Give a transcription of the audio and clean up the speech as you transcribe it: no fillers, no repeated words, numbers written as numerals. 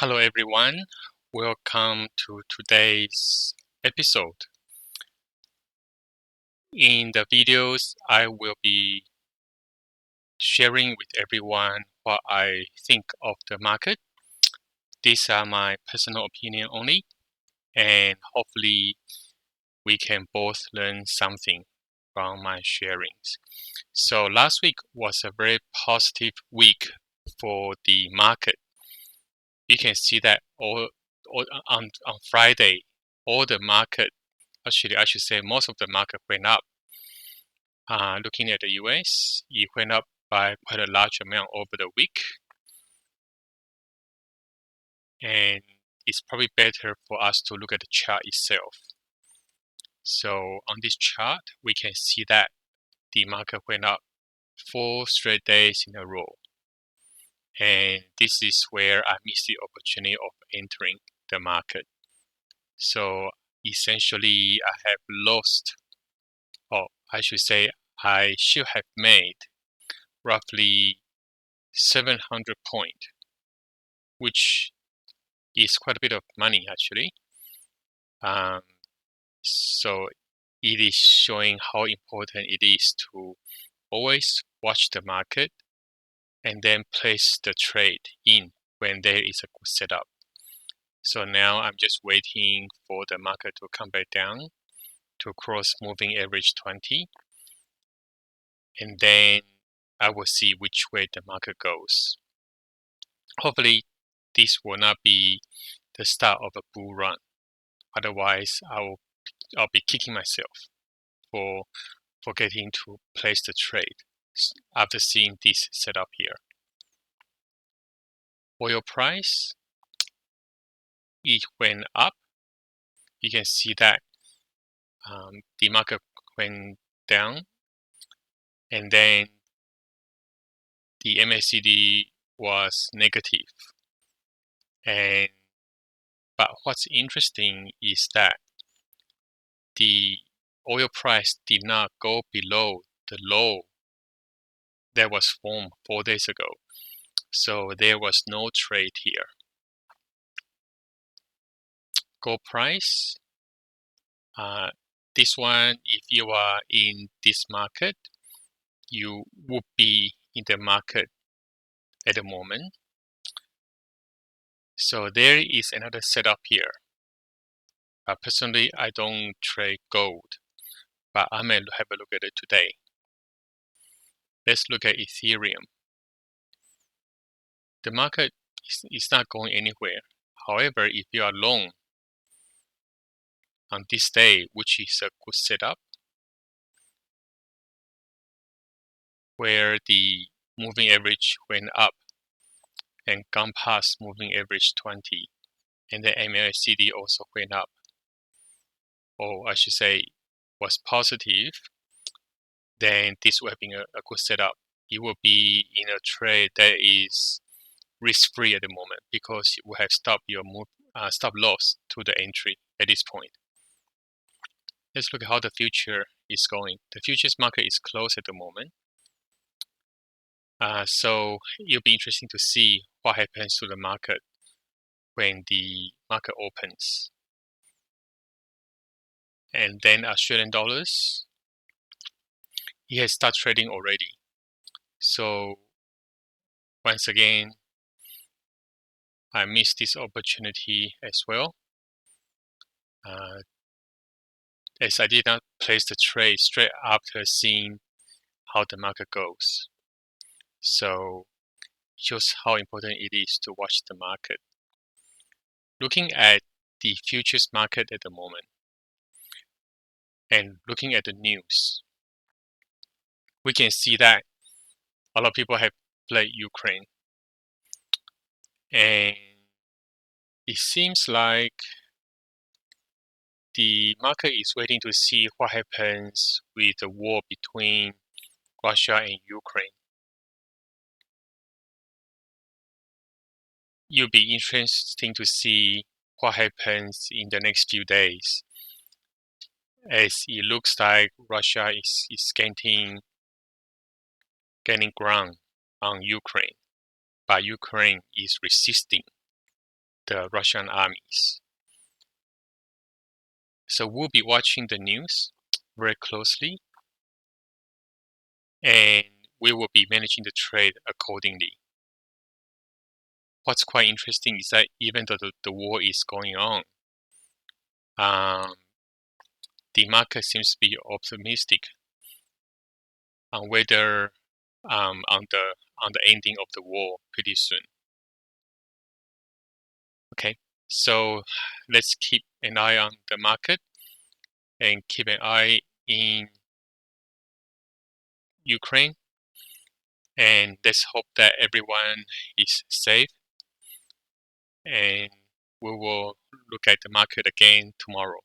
Hello everyone, welcome to today's episode. In the videos, I will be sharing with everyone what I think of the market. These are my personal opinion only, and hopefully we can both learn something from my sharings. So last week was a very positive week for the market. You can see that all on Friday, all the market, actually I should say most of the market went up. Looking at the US, it went up by quite a large amount over the week. And it's probably better for us to look at the chart itself. So on this chart, we can see that the market went up 4 straight days in a row. And this is where I missed the opportunity of entering the market. So essentially, I have lost, or I should say, I should have made roughly 700 points, which is quite a bit of money actually. So it is showing how important it is to always watch the market and then place the trade in when there is a good setup. So now I'm just waiting for the market to come back down to cross moving average 20, and then I will see which way the market goes. Hopefully this will not be the start of a bull run. Otherwise I'll be kicking myself for forgetting to place the trade after seeing this setup here. Oil price, it went up. You can see that the market went down, and then the MACD was negative. But what's interesting is that the oil price did not go below the low that was formed 4 days ago. So there was no trade here. Gold price, this one, if you are in this market, you would be in the market at the moment. So there is another setup here. Personally, I don't trade gold, but I may have a look at it today. Let's look at Ethereum. The market is not going anywhere. However, if you are long on this day, which is a good setup, where the moving average went up and gone past moving average 20, and the MACD also went up, or I should say was positive, then this will have been a good setup. It will be in a trade that is risk-free at the moment because you will have stopped your stop loss to the entry at this point. Let's look at how the future is going. The futures market is closed at the moment. So it'll be interesting to see what happens to the market when the market opens. And then Australian dollars, it has started trading already. So once again, I missed this opportunity as well, as I did not place the trade straight after seeing how the market goes. So it shows how important it is to watch the market. Looking at the futures market at the moment and looking at the news, we can see that a lot of people have played Ukraine, and it seems like the market is waiting to see what happens with the war between Russia and Ukraine. It'll be interesting to see what happens in the next few days, as it looks like Russia is gaining ground on Ukraine, but Ukraine is resisting. the Russian armies. So we'll be watching the news very closely, and we will be managing the trade accordingly. What's quite interesting is that even though the war is going on, the market seems to be optimistic on whether on the ending of the war pretty soon. Okay, so let's keep an eye on the market and keep an eye in Ukraine, and let's hope that everyone is safe, and we will look at the market again tomorrow.